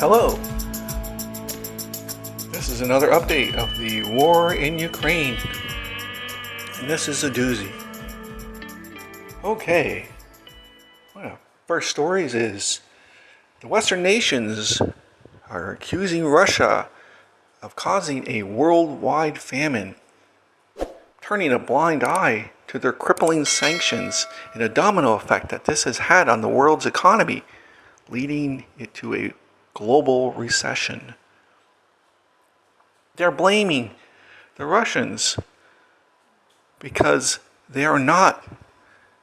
Hello! This is another update of the war in Ukraine. And this is a doozy. Okay. Well, first stories is the Western nations are accusing Russia of causing a worldwide famine, turning a blind eye to their crippling sanctions and a domino effect that this has had on the world's economy, leading it to a global recession. They're blaming the Russians because they are not,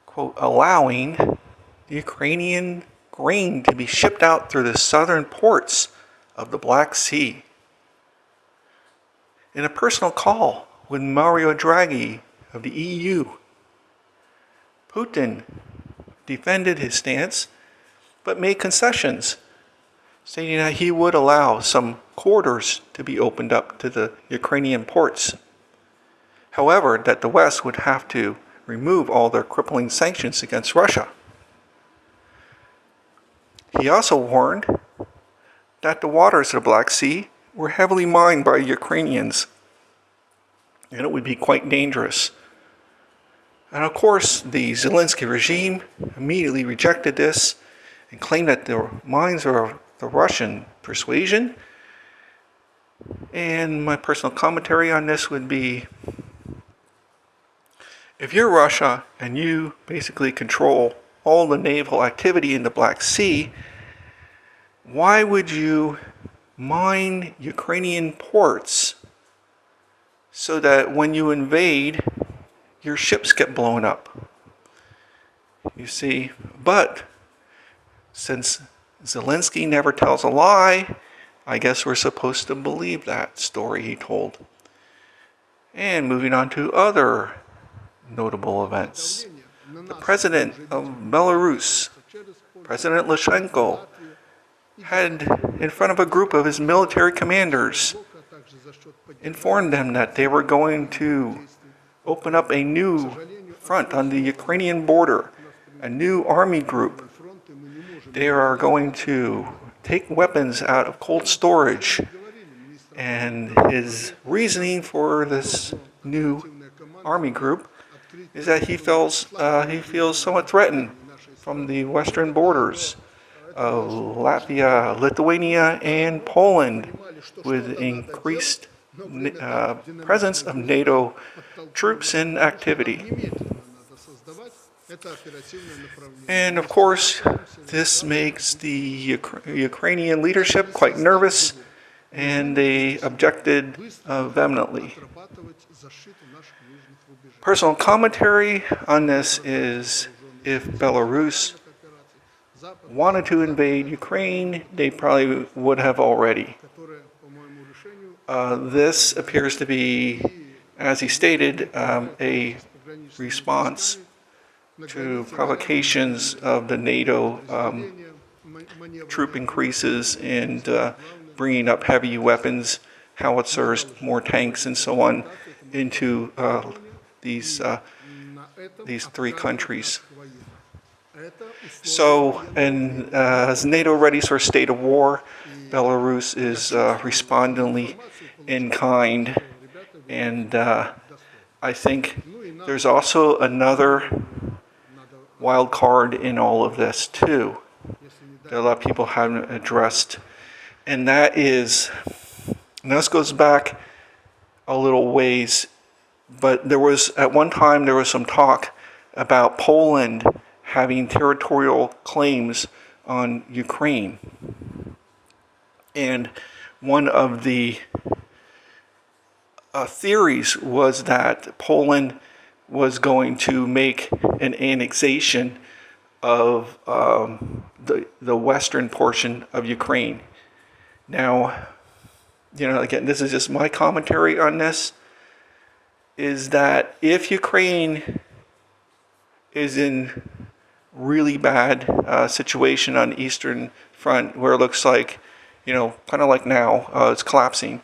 quote, allowing the Ukrainian grain to be shipped out through the southern ports of the Black Sea. In a personal call with Mario Draghi of the EU, Putin defended his stance but made concessions, stating that he would allow some corridors to be opened up to the Ukrainian ports. However, that the West would have to remove all their crippling sanctions against Russia. He also warned that the waters of the Black Sea were heavily mined by Ukrainians, and it would be quite dangerous. And of course, the Zelensky regime immediately rejected this and claimed that the mines are of the Russian persuasion. And my personal commentary on this would be, if you're Russia and you basically control all the naval activity in the Black Sea, why would you mine Ukrainian ports so that when you invade, your ships get blown up? You see, but since Zelensky never tells a lie, I guess we're supposed to believe that story he told. And moving on to other notable events. The president of Belarus, President Lukashenko, had in front of a group of his military commanders informed them that they were going to open up a new front on the Ukrainian border, a new army group. They are going to take weapons out of cold storage, and his reasoning for this new army group is that he feels somewhat threatened from the western borders of Latvia, Lithuania, and Poland, with increased presence of NATO troops in activity. And of course, this makes the Ukrainian leadership quite nervous, and they objected vehemently. Personal commentary on this is, if Belarus wanted to invade Ukraine, they probably would have already. This appears to be, as he stated, a response to provocations of the NATO troop increases and bringing up heavy weapons, howitzers, more tanks, and so on into these three countries. So, and as NATO readies for a state of war, Belarus is respondingly in kind, and I think there's also another wild card in all of this too that a lot of people haven't addressed, and that is, and this goes back a little ways, but there was at one time there was some talk about Poland having territorial claims on Ukraine, and one of the theories was that Poland was going to make an annexation of the western portion of Ukraine. Now, again, this is just my commentary on this, is that if Ukraine is in really bad situation on the Eastern Front, where it looks like, kind of like now, it's collapsing,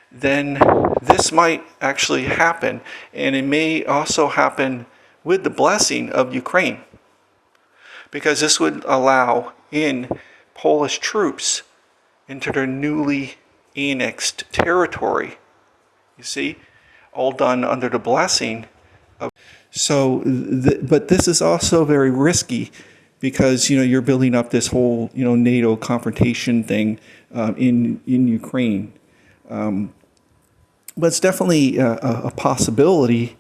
then this might actually happen, and it may also happen with the blessing of Ukraine, because this would allow in Polish troops into their newly annexed territory. You see, all done under the blessing of. So, but this is also very risky because you're building up this whole NATO confrontation thing in Ukraine. But it's definitely a possibility,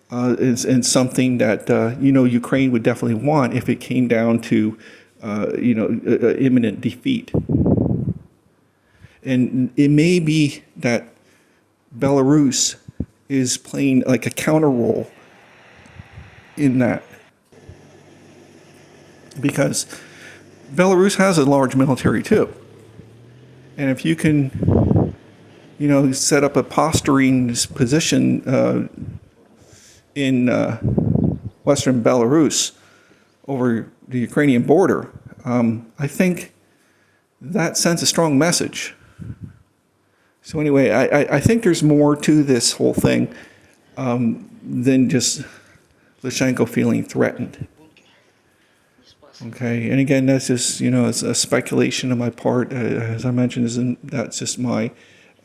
and something that Ukraine would definitely want if it came down to imminent defeat. And it may be that Belarus is playing like a counter role in that, because Belarus has a large military too, and if you can set up a posturing position in western Belarus over the Ukrainian border, I think that sends a strong message. So anyway, I think there's more to this whole thing than just Lukashenko feeling threatened. Okay, and again, that's just it's a speculation on my part. As I mentioned, that's just my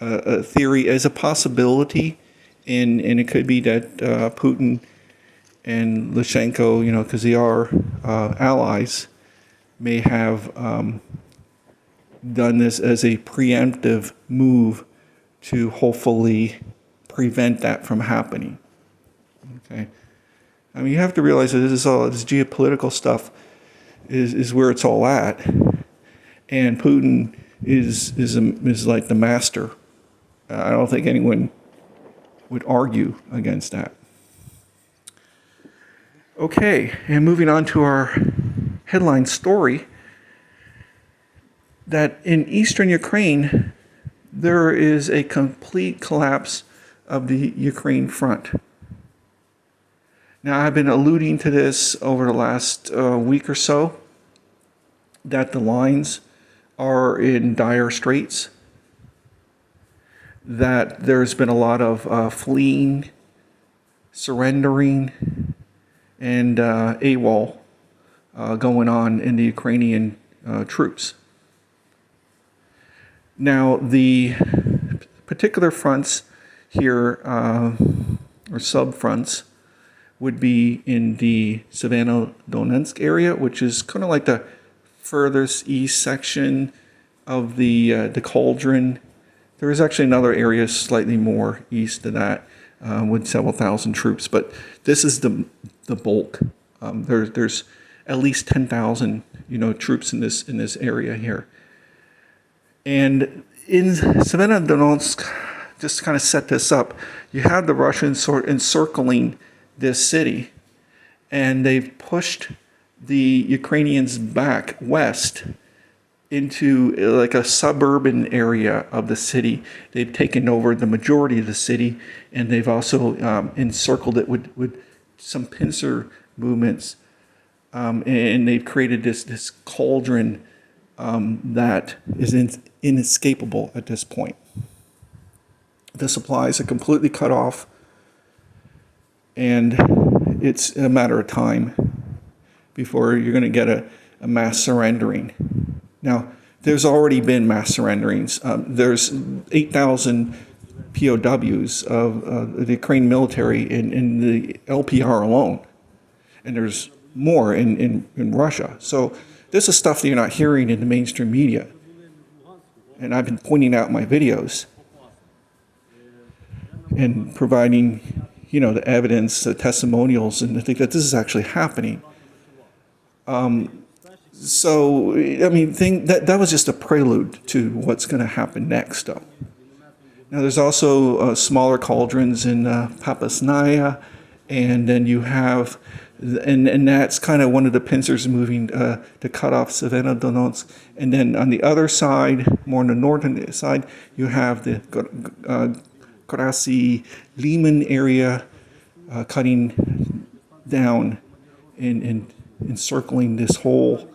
theory as a possibility, and it could be that Putin and Lukashenko, because they are allies, may have done this as a preemptive move to hopefully prevent that from happening. Okay, I mean, you have to realize that this geopolitical stuff is where it's all at, and Putin is like the master. I don't think anyone would argue against that. Okay, and moving on to our headline story, that in eastern Ukraine, there is a complete collapse of the Ukraine front. Now, I've been alluding to this over the last week or so, that the lines are in dire straits, that there's been a lot of fleeing, surrendering, and AWOL going on in the Ukrainian troops. Now, the particular fronts here, or sub-fronts, would be in the Savannah-Donetsk area, which is kind of like the furthest east section of the cauldron. There is actually another area slightly more east of that with several thousand troops, but this is the bulk. There's at least 10,000 troops in this area here. And in Savannah-Donetsk, just to kind of set this up, you have the Russians sort of encircling this city, and they've pushed the Ukrainians back west into like a suburban area of the city. They've taken over the majority of the city, and they've also encircled it with some pincer movements, and they've created this cauldron that is inescapable at this point. The supplies are completely cut off, and it's a matter of time before you're going to get a mass surrendering. Now, there's already been mass surrenderings. There's 8,000 POWs of the Ukrainian military in the LPR alone, and there's more in Russia. So this is stuff that you're not hearing in the mainstream media, and I've been pointing out in my videos and providing the evidence, the testimonials, and I think that this is actually happening. So, I mean, that was just a prelude to what's going to happen next, though. Now, there's also smaller cauldrons in Papasnaya, and then you have, and that's kind of one of the pincers moving to cut off Savannah-Donetsk. And then on the other side, more on the northern side, you have the Krasy Liman area cutting down and encircling this whole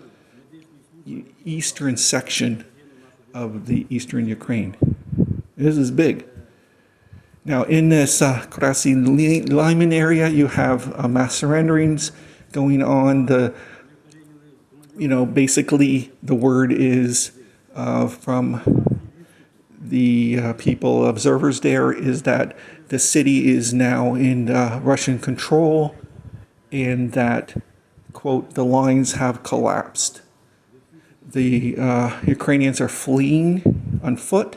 eastern section of the eastern Ukraine. This is big. Now, in this Krasy Liman area, you have mass surrenderings going on. Basically, the word is from the people, observers there, is that the city is now in Russian control and that, quote, the lines have collapsed. The Ukrainians are fleeing on foot,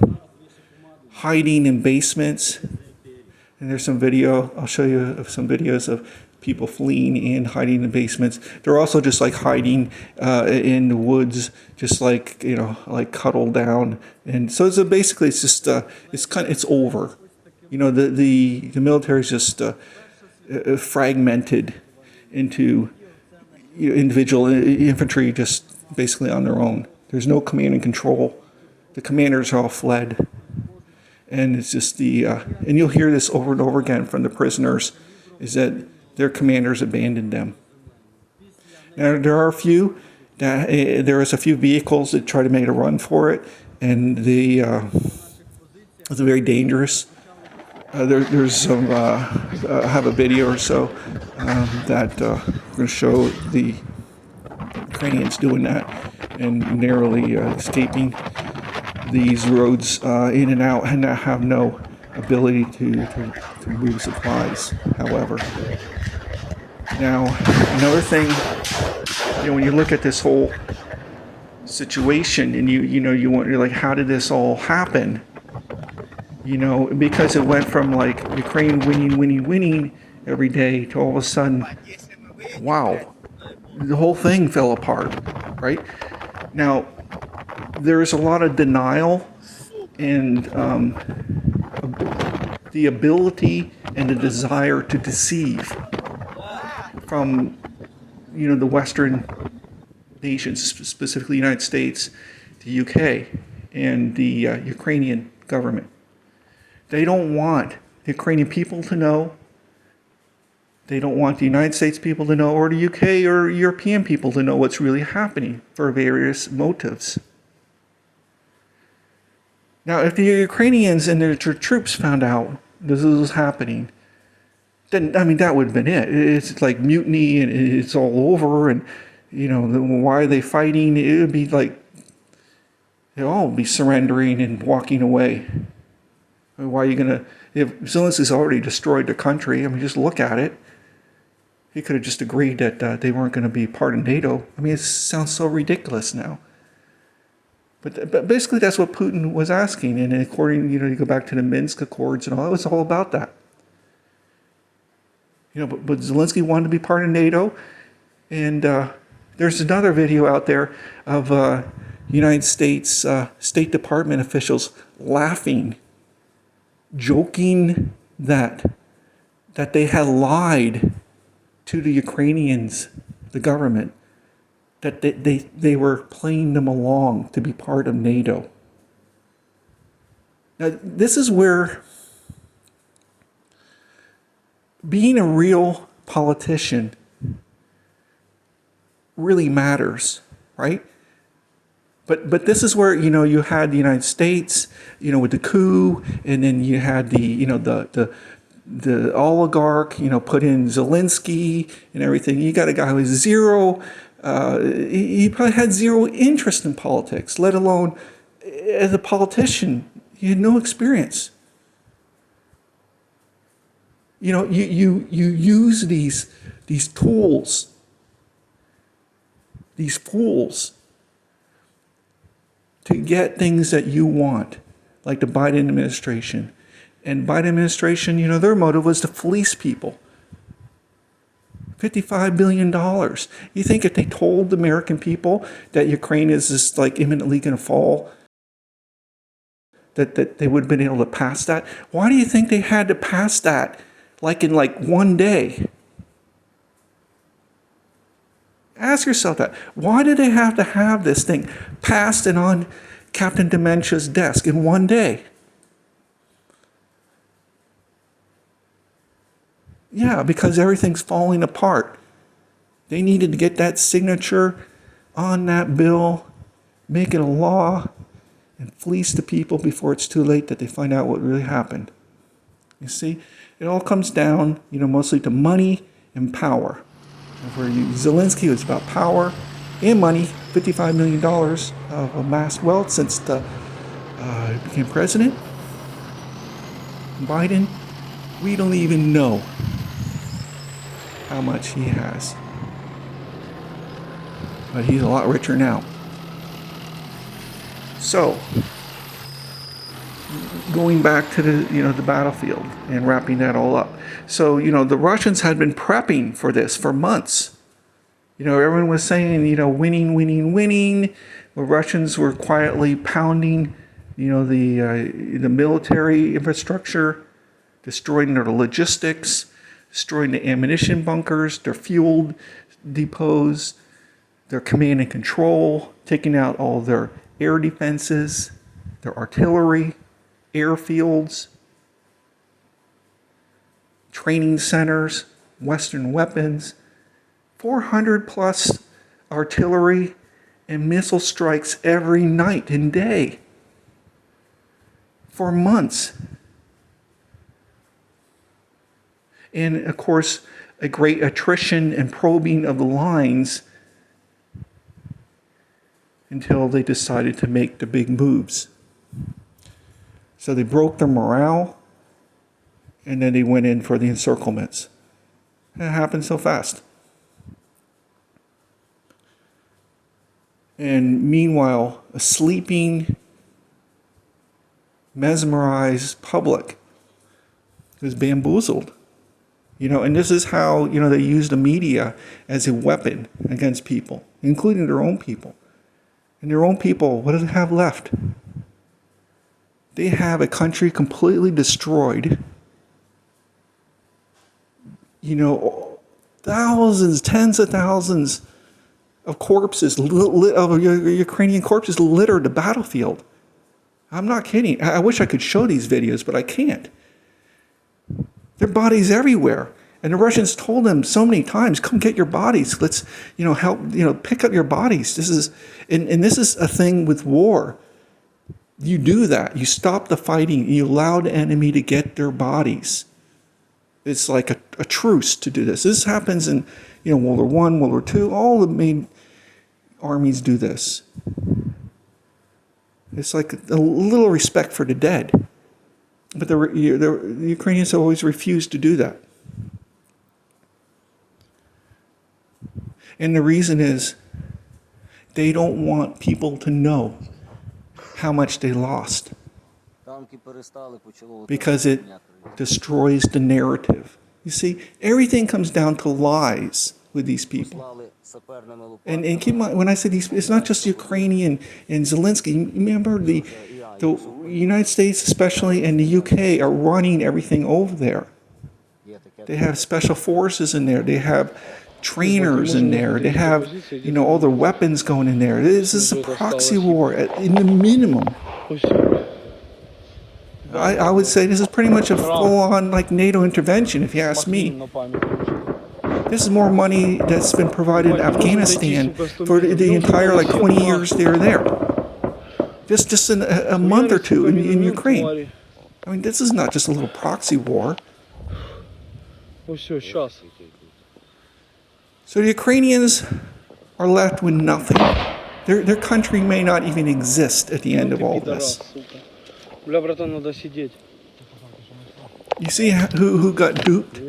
hiding in basements. And there's some video, I'll show you some videos of people fleeing and hiding in basements. They're also just like hiding in the woods, just like, you know, like cuddled down. And so basically it's just, it's over. You know, the military is just fragmented into, you know, individual infantry just basically on their own. There's no command and control. The commanders are all fled. And it's just and you'll hear this over and over again from the prisoners, is that their commanders abandoned them. Now, there is a few vehicles that try to make a run for it, and it's very dangerous. There's some, I have a video or so that we're going to show the Ukrainians doing that and narrowly escaping these roads in and out, and have no ability to move supplies, however. Now, another thing, you know, when you look at this whole situation and you wonder, like, how did this all happen? You know, because it went from like Ukraine winning every day to all of a sudden, wow, the whole thing fell apart, right? Now, there's a lot of denial and the ability and the desire to deceive from, you know, the Western nations, specifically the United States, the UK, and the Ukrainian government. They don't want the Ukrainian people to know. They don't want the United States people to know, or the UK or European people to know what's really happening for various motives. Now, if the Ukrainians and their troops found out this was happening, then, I mean, that would have been it. It's like mutiny and it's all over, and, you know, why are they fighting? It would be like they'd all be surrendering and walking away. Why are you going to, if Zelensky's already destroyed the country, I mean, just look at it. He could have just agreed that they weren't going to be part of NATO. I mean, it sounds so ridiculous now. But basically that's what Putin was asking, and according, you know, you go back to the Minsk Accords and all, it was all about that. You know, but Zelensky wanted to be part of NATO, and there's another video out there of United States State Department officials laughing, joking that they had lied to the Ukrainians, the government, that they were playing them along to be part of NATO. Now, this is where being a real politician really matters, right? But this is where, you know, you had the United States, you know, with the coup, and then you had the, you know, the oligarch, you know, put in Zelensky and everything. You got a guy who has zero, he probably had zero interest in politics, let alone as a politician. He had no experience. You know, you use these tools, these fools, to get things that you want, like the Biden administration. And Biden administration, you know, their motive was to fleece people. $55 billion. You think if they told the American people that Ukraine is just like imminently going to fall, that they would have been able to pass that? Why do you think they had to pass that like in like one day? Ask yourself that. Why did they have to have this thing passed and on Captain Dementia's desk in one day? Yeah, because everything's falling apart. They needed to get that signature on that bill, make it a law, and fleece the people before it's too late that they find out what really happened. You see, it all comes down, you know, mostly to money and power. Zelensky was about power, and money, $55 million of amassed wealth since he became president. Biden, we don't even know how much he has. But he's a lot richer now. So, going back to the battlefield and wrapping that all up. So, the Russians had been prepping for this for months. Everyone was saying, winning, winning, winning. The Russians were quietly pounding, the military infrastructure, destroying their logistics, destroying the ammunition bunkers, their fuel depots, their command and control, taking out all their air defenses, their artillery, airfields, training centers, Western weapons, 400 plus artillery and missile strikes every night and day for months. And of course, a great attrition and probing of the lines until they decided to make the big moves. So they broke their morale, and then they went in for the encirclements. And it happened so fast. And meanwhile, a sleeping, mesmerized public was bamboozled. And this is how, they use the media as a weapon against people, including their own people. And their own people, what do they have left? They have a country completely destroyed. Thousands, tens of thousands of corpses, of Ukrainian corpses littered the battlefield. I'm not kidding. I wish I could show these videos, but I can't. Their bodies everywhere. And the Russians told them so many times, come get your bodies. Let's, help, pick up your bodies. This is, and this is a thing with war. You do that. You stop the fighting. You allow the enemy to get their bodies. It's like a truce to do this. This happens in, World War I, World War II. All the main armies do this. It's like a little respect for the dead. But the Ukrainians always refused to do that. And the reason is they don't want people to know how much they lost. Because it destroys the narrative. You see, everything comes down to lies with these people. And keep in mind, when I say these, it's not just Ukrainian and Zelensky. Remember, the United States especially and the UK are running everything over there. They have special forces in there. They have trainers in there. They have, all their weapons going in there. This is a proxy war in the minimum. I would say this is pretty much a full-on NATO intervention, if you ask me. This is more money that's been provided in Afghanistan for the entire 20 years they're there. Just in a month or two in Ukraine. I mean, this is not just a little proxy war. So the Ukrainians are left with nothing. Their country may not even exist at the end of all this. You see who got duped?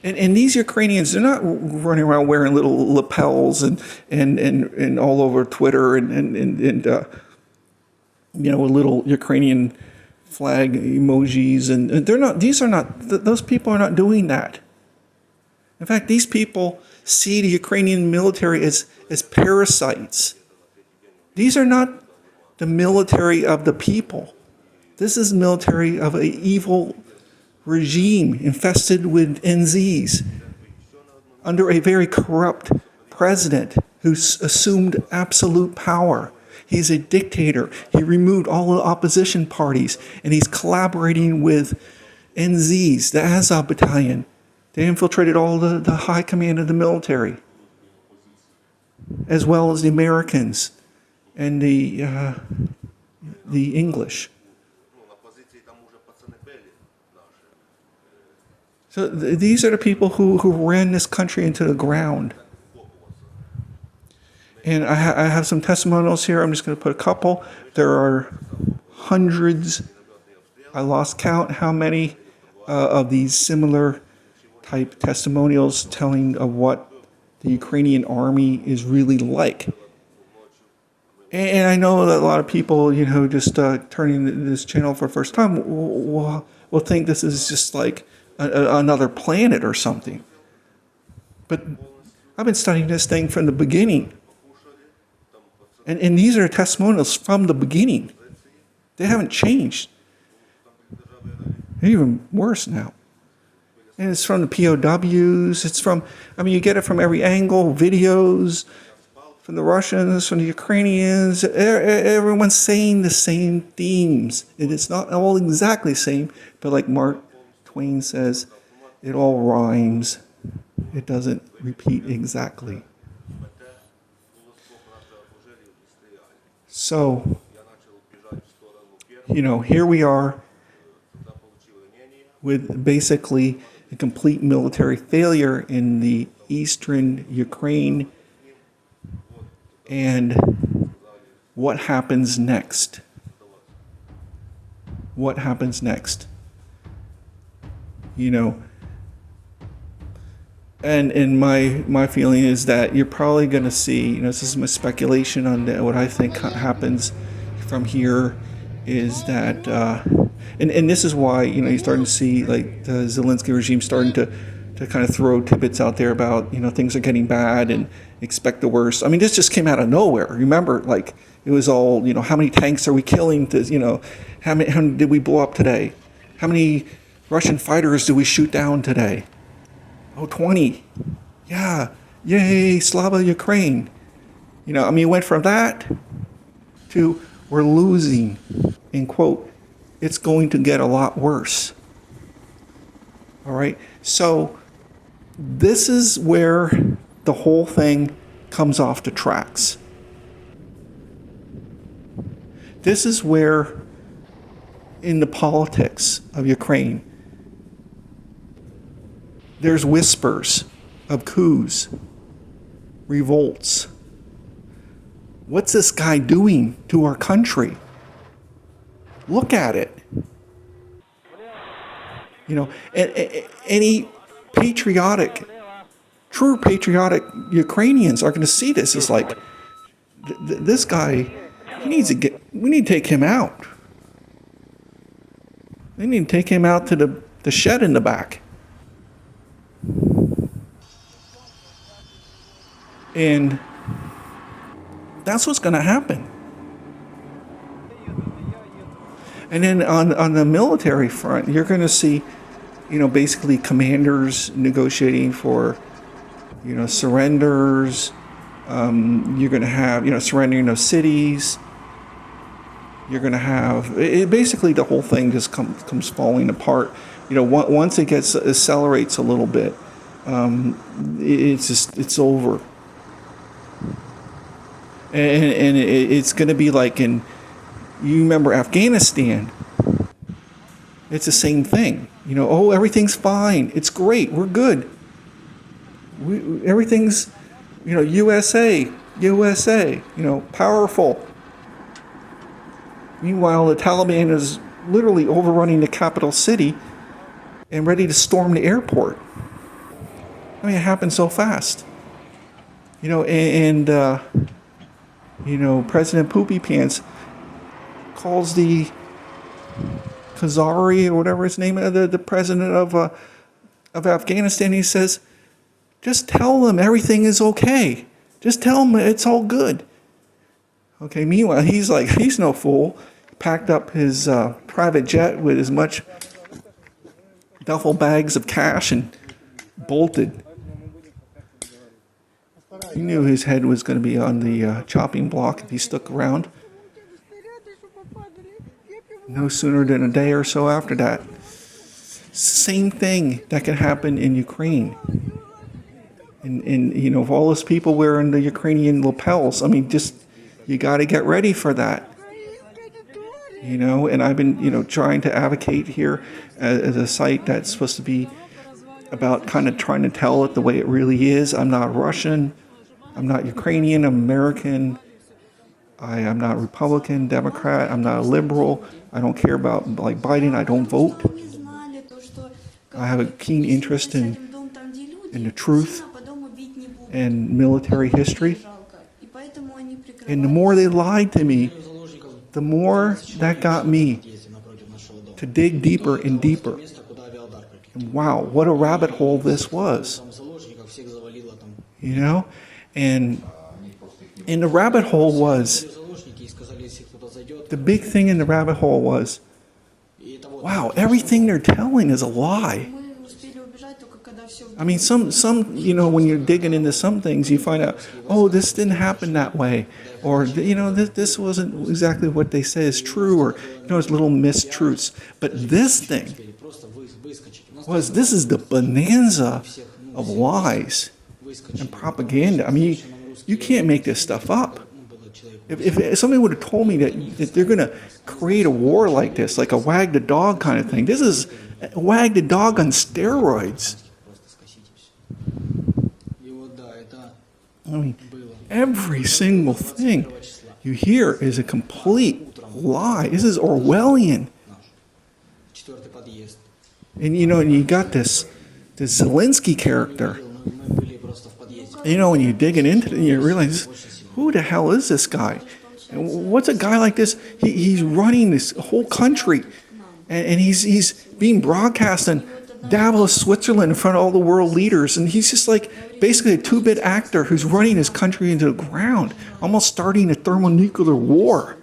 And these Ukrainians, they're not running around wearing little lapels and all over Twitter and with little Ukrainian flag emojis, and they're not. Those people are not doing that. In fact, these people see the Ukrainian military as parasites. These are not the military of the people. This is military of an evil regime infested with NZs under a very corrupt president who's assumed absolute power. He's a dictator. He removed all the opposition parties, and he's collaborating with NZs, the Azov Battalion. They infiltrated all the high command of the military, as well as the Americans and the English. So these are the people who ran this country into the ground. And I have some testimonials here. I'm just going to put a couple. There are hundreds. I lost count how many of these similar type testimonials telling of what the Ukrainian army is really like. And I know that a lot of people, just turning this channel for the first time will think this is just like another planet or something. But I've been studying this thing from the beginning. And these are testimonials from the beginning. They haven't changed. They're even worse now. And it's from the POWs. It's from, you get it from every angle, videos, from the Russians, from the Ukrainians. Everyone's saying the same themes. And it's not all exactly the same, but like Mark Twain says, it all rhymes. It doesn't repeat exactly. So, here we are with basically a complete military failure in the eastern Ukraine. And what happens next? What happens next? And my feeling is that you're probably going to see, this is my speculation on what I think happens from here is that, and this is why, you're starting to see like the Zelensky regime starting to kind of throw tidbits out there about, things are getting bad and expect the worst. This just came out of nowhere. Remember, like it was all, how many tanks are we killing? How many did we blow up today? How many Russian fighters do we shoot down today? Oh, 20. Yeah. Yay, Slava Ukraine. It went from that to we're losing, in quote, it's going to get a lot worse. All right. So this is where the whole thing comes off the tracks. This is where, in the politics of Ukraine, there's whispers of coups, revolts. What's this guy doing to our country? Look at it. Any patriotic, true patriotic Ukrainians are going to see this as like, this guy, we need to take him out. We need to take him out to the shed in the back. And that's what's going to happen. And then on the military front, you're going to see, basically commanders negotiating for, surrenders. You're going to have, surrendering of cities. You're going to have, basically the whole thing just comes falling apart. Once it accelerates a little bit, it's over. And it's going to be like you remember Afghanistan. It's the same thing. Everything's fine. It's great. We're good. Everything's, USA, powerful. Meanwhile, the Taliban is literally overrunning the capital city and ready to storm the airport. It happened so fast. President Poopy Pants calls the Khazari or whatever his name is, the president of Afghanistan. He says, just tell them everything is okay. Just tell them it's all good. Okay. Meanwhile, he's no fool. He packed up his private jet with as much duffel bags of cash and bolted. He knew his head was going to be on the chopping block if he stuck around. No sooner than a day or so after that. Same thing that can happen in Ukraine. And if all those people wearing the Ukrainian lapels, you got to get ready for that. And I've been, trying to advocate here as a site that's supposed to be about kind of trying to tell it the way it really is. I'm not Russian. I'm not Ukrainian, I'm American. I'm not Republican, Democrat, I'm not a liberal. I don't care about like Biden, I don't vote. I have a keen interest in the truth and military history. And the more they lied to me, the more that got me to dig deeper and deeper. And wow, what a rabbit hole this was. You know? And the rabbit hole was, the big thing in the rabbit hole was, wow, everything they're telling is a lie. I mean, some, you know, when you're digging into some things, you find out, oh, this didn't happen that way. Or, you know, this wasn't exactly what they say is true. Or, you know, it's little mistruths. But this thing was, this is the bonanza of lies and propaganda. I mean, you can't make this stuff up. If somebody would have told me that they're going to create a war like this, like a wag the dog kind of thing, this is wag the dog on steroids. I mean, every single thing you hear is a complete lie. This is Orwellian. And you know, and you got this Zelensky character. You know, when you're digging into it, you realize, who the hell is this guy? And what's a guy like this? He's running this whole country, and he's being broadcast in Davos, Switzerland, in front of all the world leaders, and he's just like basically a two-bit actor who's running his country into the ground, almost starting a thermonuclear war,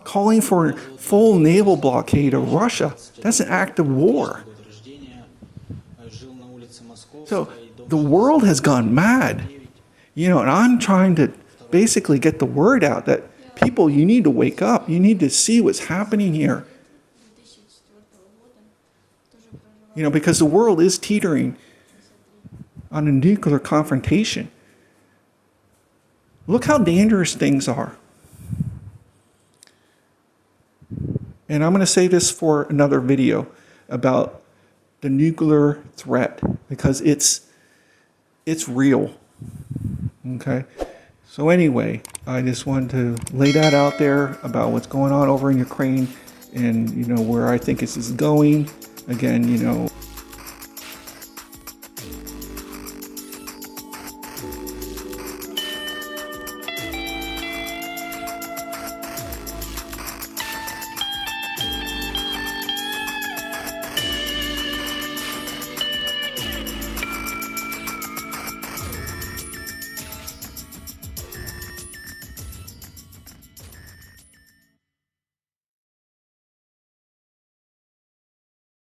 calling for full naval blockade of Russia. That's an act of war. So the world has gone mad, you know, and I'm trying to basically get the word out that people, you need to wake up. You need to see what's happening here. You know, because the world is teetering on a nuclear confrontation. Look how dangerous things are. And I'm going to say this for another video about the nuclear threat, because it's real. Okay? So anyway, I just wanted to lay that out there about what's going on over in Ukraine and, you know, where I think this is going. Again, you know,